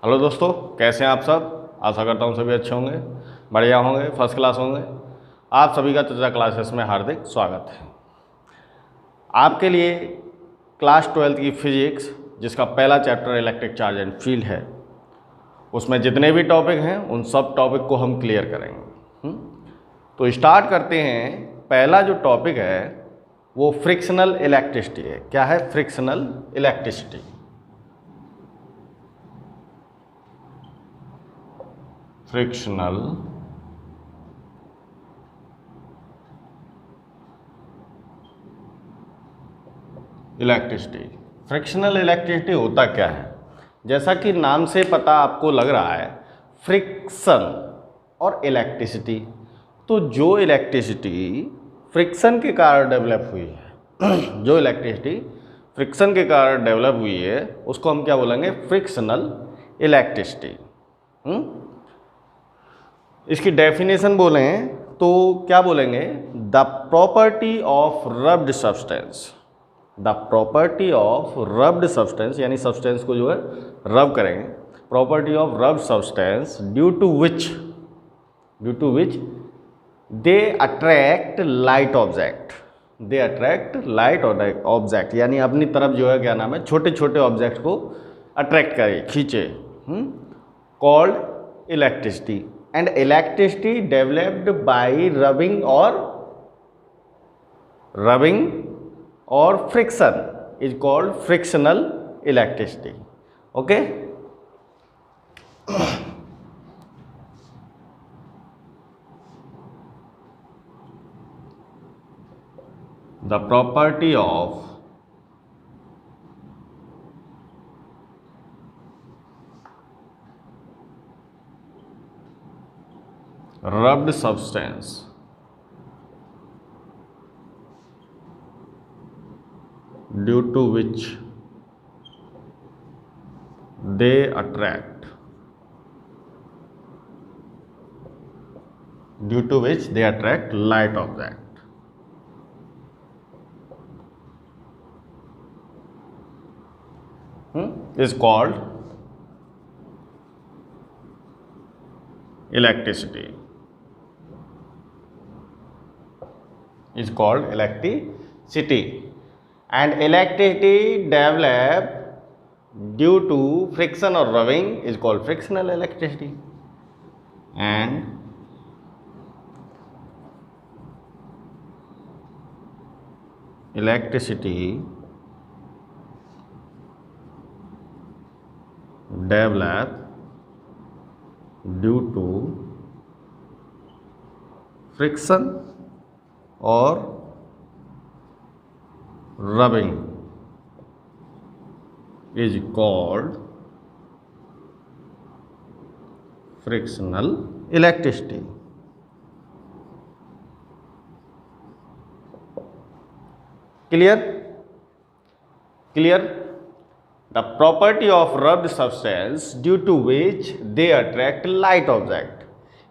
Hello दोस्तों, कैसे हैं आप सब। आशा करता हूँ सभी अच्छे होंगे, बढ़िया होंगे, फर्स्ट क्लास होंगे। आप सभी का चर्चा क्लासेस में हार्दिक स्वागत है। आपके लिए क्लास 12th की फिजिक्स, जिसका पहला chapter electric charge and field है, उसमें जितने भी टॉपिक हैं उन सब टॉपिक को हम क्लियर करेंगे। तो स्टार्ट करते हैं। पहला जो टॉपिक है वो फ्रिक्शनल इलेक्ट्रिसिटी है। क्या है? Frictional electricity. Frictional electricity. Frictional electricity होता क्या है? जैसा कि नाम से पता आपको लग रहा है, फ्रिक्शन और इलेक्ट्रिसिटी। तो जो इलेक्ट्रिसिटी फ्रिक्शन के कारण डेवलप हुई है जो इलेक्ट्रिसिटी फ्रिक्शन के कारण डेवलप हुई है उसको हम क्या बोलेंगे? Frictional electricity. इसकी डेफिनेशन बोलें तो क्या बोलेंगे? The property of rubbed substance. The property of rubbed substance, यानी सब्सटेंस को जो है रब करेंगे। Property of rubbed substance due to which they attract light object. They attract light object, यानी अपनी तरफ जो है क्या नाम है, छोटे छोटे ऑब्जेक्ट को अट्रैक्ट करे, खींचे। Called electricity. And electricity developed by rubbing और friction is called frictional electricity. Okay. The property of rubbed substance due to which they attract light object is called electricity. Is called electricity. And electricity developed due to friction or rubbing is called frictional electricity. And electricity developed due to friction और rubbing is called frictional electricity. Clear? The property of rubbed substance due to which they attract light object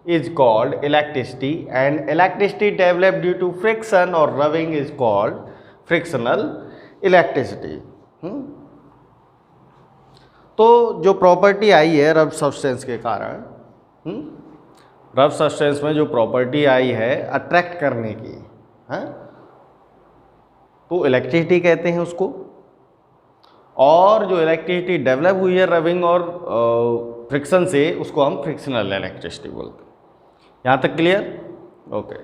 is called electricity, and electricity developed due to friction or rubbing is called frictional electricity. तो जो property आई है रब substance के कारण, रब substance में जो property आई है अट्रैक्ट करने की, तो इलेक्ट्रिसिटी कहते हैं उसको। और जो इलेक्ट्रिसिटी डेवलप हुई है रबिंग और फ्रिक्शन से, उसको हम फ्रिक्शनल इलेक्ट्रिसिटी बोलते हैं। यहाँ तक clear? Okay.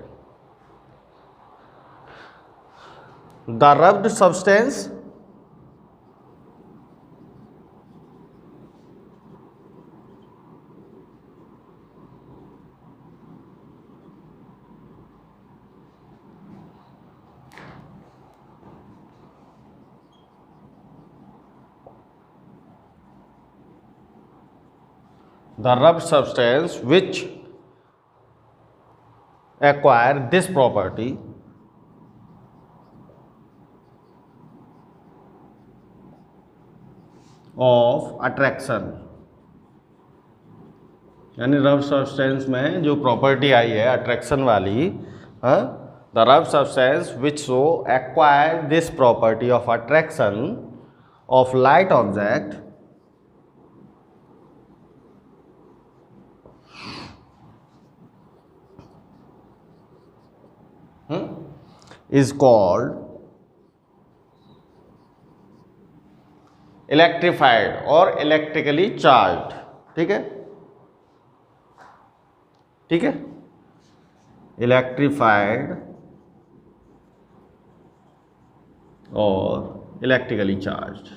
The rubbed substance which acquire this property of attraction, यानी रब सब्सटेंस में जो प्रॉपर्टी आई है अट्रैक्शन वाली, द रब substance which so acquire this property of attraction of light object is called electrified और electrically charged। ठीक है, ठीक है, electrified और electrically charged।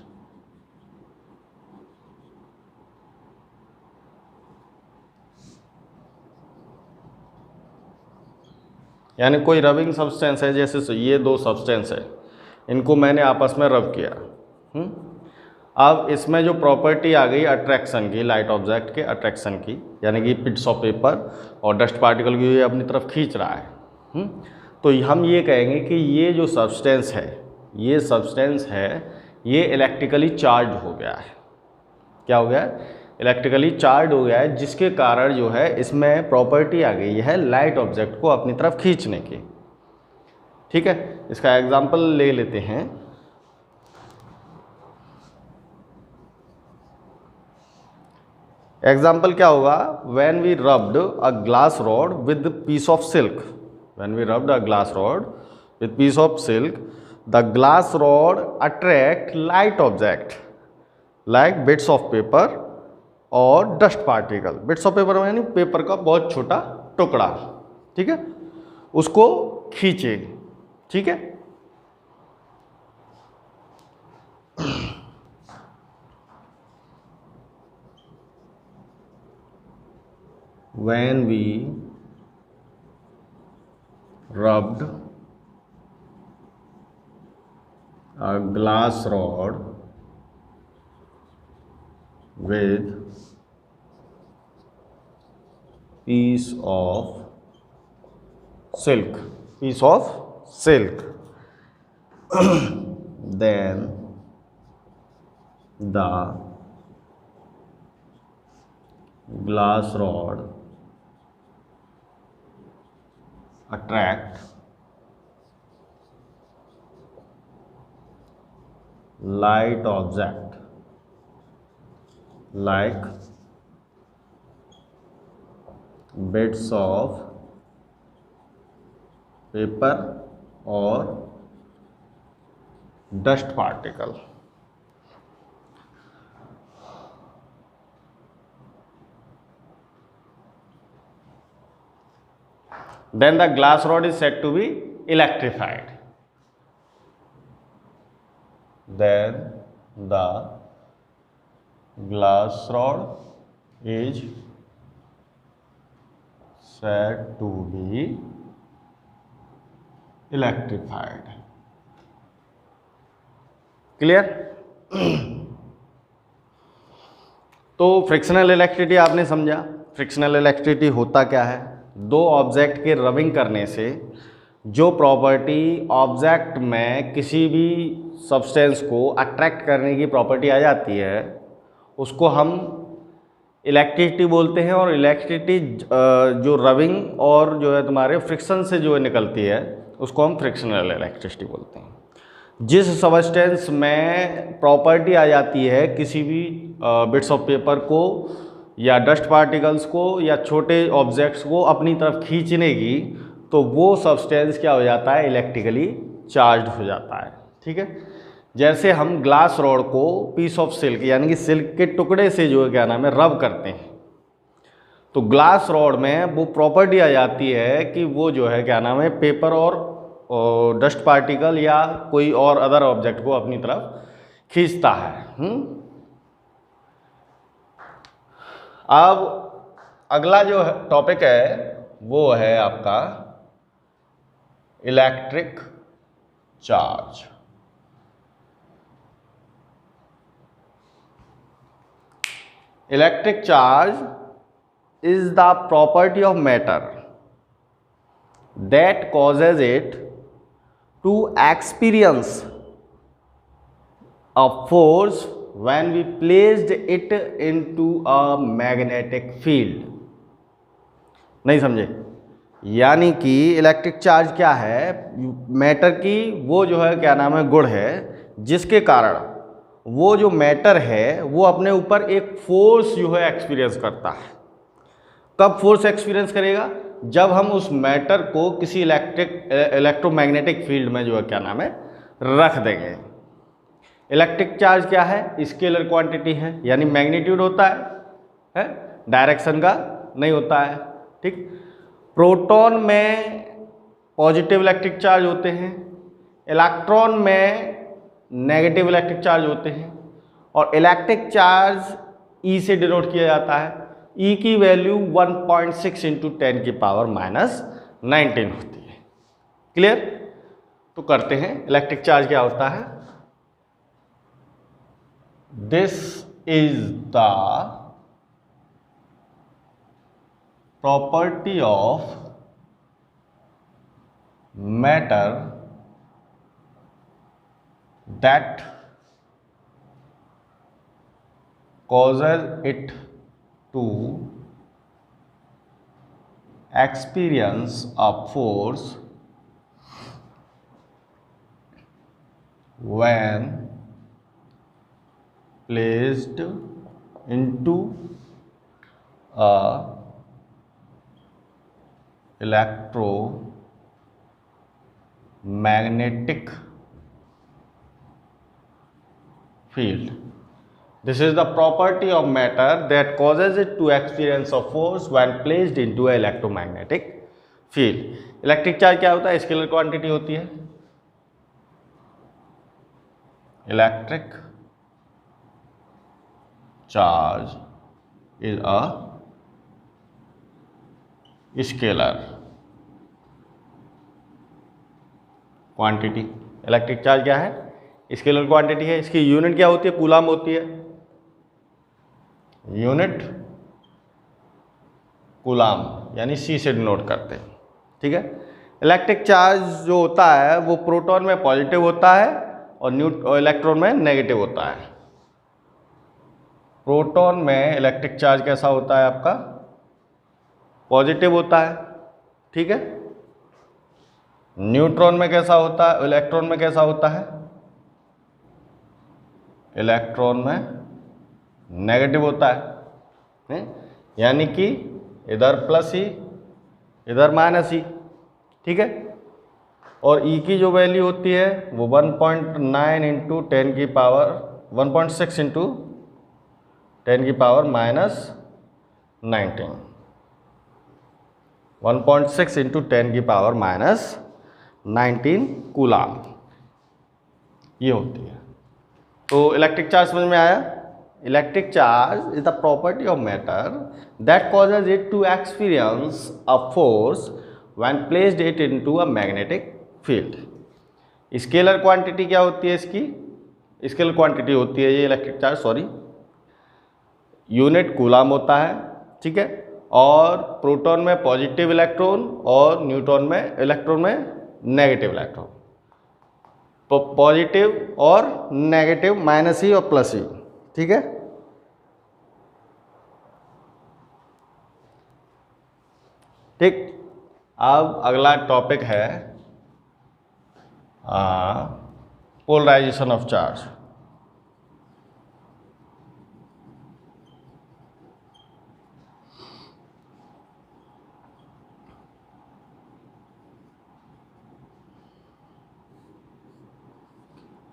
यानी कोई रबिंग सब्सटेंस है, जैसे ये दो सब्सटेंस है, इनको मैंने आपस में रब किया। अब इसमें जो प्रॉपर्टी आ गई अट्रैक्शन की, लाइट ऑब्जेक्ट के अट्रैक्शन की, यानी कि पिट्स ऑफ पेपर और डस्ट पार्टिकल को ये अपनी तरफ खींच रहा है। तो हम ये कहेंगे कि ये जो सब्सटेंस है, ये सब्सटेंस है, ये इलेक्ट्रिकली चार्ज हो गया है। क्या हो गया है? इलेक्ट्रिकली चार्ज हो गया है, जिसके कारण जो है इसमें प्रॉपर्टी आ गई है लाइट ऑब्जेक्ट को अपनी तरफ खींचने की। ठीक है, इसका एग्जांपल ले लेते हैं। एग्जाम्पल क्या होगा? When we rubbed a glass rod with piece of silk, when we rubbed a glass rod with piece of silk, the glass rod attract light object like bits of paper और dust particle. Bits of paper यानी paper का बहुत छोटा टुकड़ा, ठीक है, उसको खींचे। ठीक है, when we rubbed a glass rod with piece of silk, then the glass rod attract light object like bits of paper और dust particle। Then the glass rod is said to be electrified. Then the glass rod is said to be electrified. Clear? तो frictional electricity आपने समझा। Frictional electricity होता क्या है? दो object के rubbing करने से जो प्रॉपर्टी ऑब्जेक्ट में किसी भी सब्सटेंस को अट्रैक्ट करने की प्रॉपर्टी आ जाती है, उसको हम इलेक्ट्रिसिटी बोलते हैं। और इलेक्ट्रिसिटी जो रबिंग और जो है तुम्हारे फ्रिक्शन से जो निकलती है, उसको हम फ्रिक्शनल इलेक्ट्रिसिटी बोलते हैं। जिस सब्सटेंस में प्रॉपर्टी आ जाती है किसी भी बिट्स ऑफ पेपर को या डस्ट पार्टिकल्स को या छोटे ऑब्जेक्ट्स को अपनी तरफ खींचने की, तो वो सब्सटेंस क्या हो जाता है? इलेक्ट्रिकली चार्ज हो जाता है। ठीक है, जैसे हम ग्लास रॉड को पीस ऑफ सिल्क यानी कि सिल्क के टुकड़े से जो है क्या नाम है रब करते हैं, तो ग्लास रॉड में वो प्रॉपर्टी आ जाती है कि वो जो है क्या नाम है पेपर और डस्ट पार्टिकल या कोई और अदर ऑब्जेक्ट को अपनी तरफ खींचता है। अब अगला जो टॉपिक है वो है आपका electric charge. Electric charge is the property of matter that causes it to experience a force when we placed it into a magnetic field। नहीं समझे? यानी कि इलेक्ट्रिक चार्ज क्या है? मैटर की वो जो है क्या नाम है गुण है, जिसके कारण वो जो मैटर है वो अपने ऊपर एक फोर्स जो है एक्सपीरियंस करता है। कब फोर्स एक्सपीरियंस करेगा? जब हम उस मैटर को किसी इलेक्ट्रोमैग्नेटिक फील्ड में जो है क्या नाम है रख देंगे। इलेक्ट्रिक चार्ज क्या है? स्केलर क्वांटिटी है, यानी मैग्नीट्यूड होता है, डायरेक्शन का नहीं होता है। ठीक, प्रोटॉन में पॉजिटिव इलेक्ट्रिक चार्ज होते हैं, इलेक्ट्रॉन में नेगेटिव इलेक्ट्रिक चार्ज होते हैं, और इलेक्ट्रिक चार्ज ई से डिनोट किया जाता है। ई की वैल्यू 1.6 इंटू 10 की पावर माइनस 19 होती है। क्लियर? तो करते हैं, इलेक्ट्रिक चार्ज क्या होता है? This is the property of matter that causes it to experience a force when placed into a electromagnetic field. This is the property of matter that causes it to experience a force when placed into a electromagnetic field. Electric charge क्या होता है? Scalar quantity होती है। Electric charge is a scalar quantity. Electric charge क्या है? Scalar quantity है। इसकी unit क्या होती है? कूलाम होती है। यूनिट कूलाम, यानी सी से डिनोट करते हैं। ठीक है। इलेक्ट्रिक चार्ज जो होता है वो प्रोटॉन में पॉजिटिव होता है और इलेक्ट्रॉन में नेगेटिव होता है। प्रोटॉन में इलेक्ट्रिक चार्ज कैसा होता है आपका? पॉजिटिव होता है। ठीक है। न्यूट्रॉन में कैसा होता है? इलेक्ट्रॉन में कैसा होता है? इलेक्ट्रॉन में नेगेटिव होता है, यानी कि इधर प्लस ही इधर माइनस ही। ठीक है। और ई की जो वैल्यू होती है वो 1.9 इंटू 10 की पावर 1.6 इंटू 10 की पावर माइनस 19, 1.6 इंटू 10 की पावर माइनस 19 कूलाम ये होती है। तो इलेक्ट्रिक चार्ज समझ में आया? Electric charge is the property of matter that causes it to experience a force when placed it into a magnetic field. Scalar quantity क्या होती है इसकी? स्केलर क्वांटिटी होती है ये electric charge, sorry, unit coulomb होता है। ठीक है। और प्रोटॉन में पॉजिटिव इलेक्ट्रॉन और न्यूट्रॉन में इलेक्ट्रॉन में नेगेटिव इलेक्ट्रॉन। पॉजिटिव और नेगेटिव, माइनस ही और प्लस ही। ठीक है। ठीक। अब अगला टॉपिक है polarisation of charge.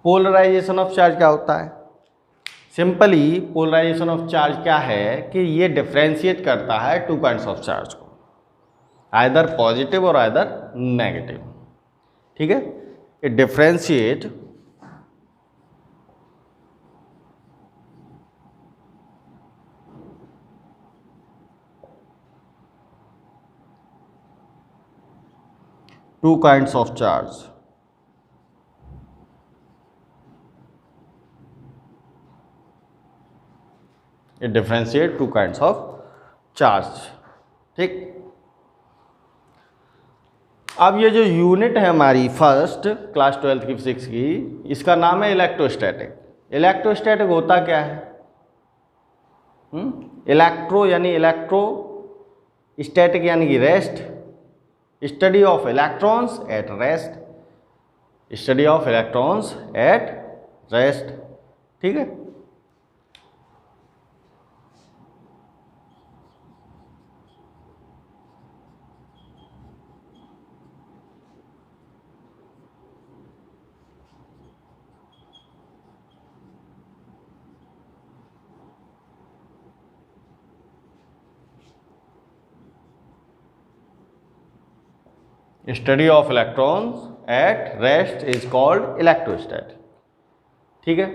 Polarisation of charge क्या होता है? सिंपली पोलराइजेशन ऑफ चार्ज क्या है कि ये डिफ्रेंशिएट करता है टू काइंड्स ऑफ चार्ज को, आइदर पॉजिटिव और आइदर नेगेटिव। ठीक है। It differentiate two kinds of charge. It differentiate two kinds of charge. ठीक। अब ये जो यूनिट है हमारी फर्स्ट क्लास 12th की फिजिक्स की, इसका नाम है इलेक्ट्रोस्टैटिक। इलेक्ट्रोस्टैटिक होता क्या है? इलेक्ट्रो यानी इलेक्ट्रो, स्टैटिक यानी कि rest, study of electrons at rest, study of electrons at rest. ठीक है। Study of electrons at rest is called electrostatic. ठीक है,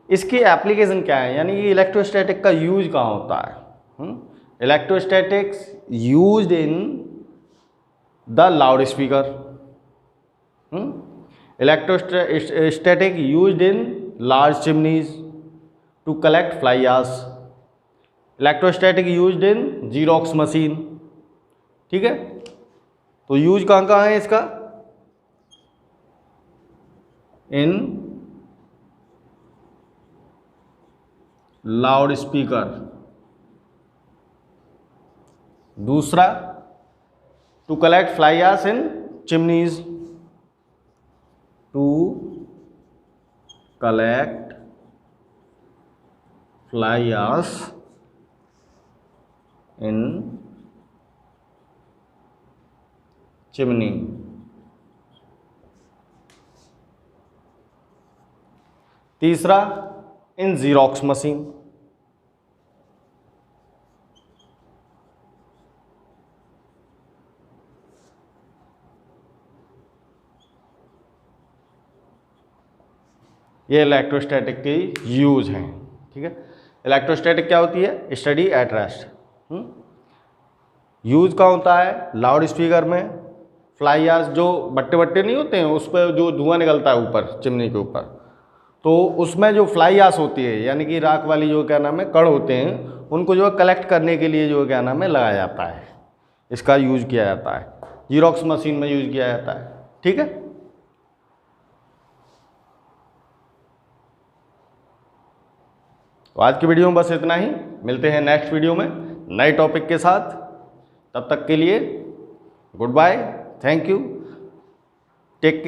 इसकी एप्लीकेशन क्या है, यानी कि इलेक्ट्रोस्टैटिक का यूज कहाँ होता है। Electrostatics used in the loud speaker, electrostatic used in large chimneys to collect fly ash, electrostatic used in xerox machine. ठीक है, तो यूज कहाँ कहाँ है इसका, इन लाउड स्पीकर। दूसरा, to collect fly ash in chimneys, to collect fly ash in chimney. तीसरा, in xerox machine. ये इलेक्ट्रोस्टैटिक की यूज हैं। ठीक है, इलेक्ट्रोस्टैटिक क्या होती है, स्टडी एट रेस्ट। यूज का होता है लाउड स्पीकर में, फ्लाई एश जो बट्टे बट्टे नहीं होते हैं उस पर जो धुआं निकलता है ऊपर चिमनी के ऊपर, तो उसमें जो फ्लाई एश होती है यानी कि राख वाली जो क्या नाम है कण होते हैं, उनको जो है कलेक्ट करने के लिए जो क्या नाम है लगाया जाता है, इसका यूज किया जाता है, जीरोक्स मशीन में यूज किया जाता है। ठीक है, तो आज की वीडियो में बस इतना ही, मिलते हैं नेक्स्ट वीडियो में नए टॉपिक के साथ। तब तक के लिए goodbye, thank you, take care.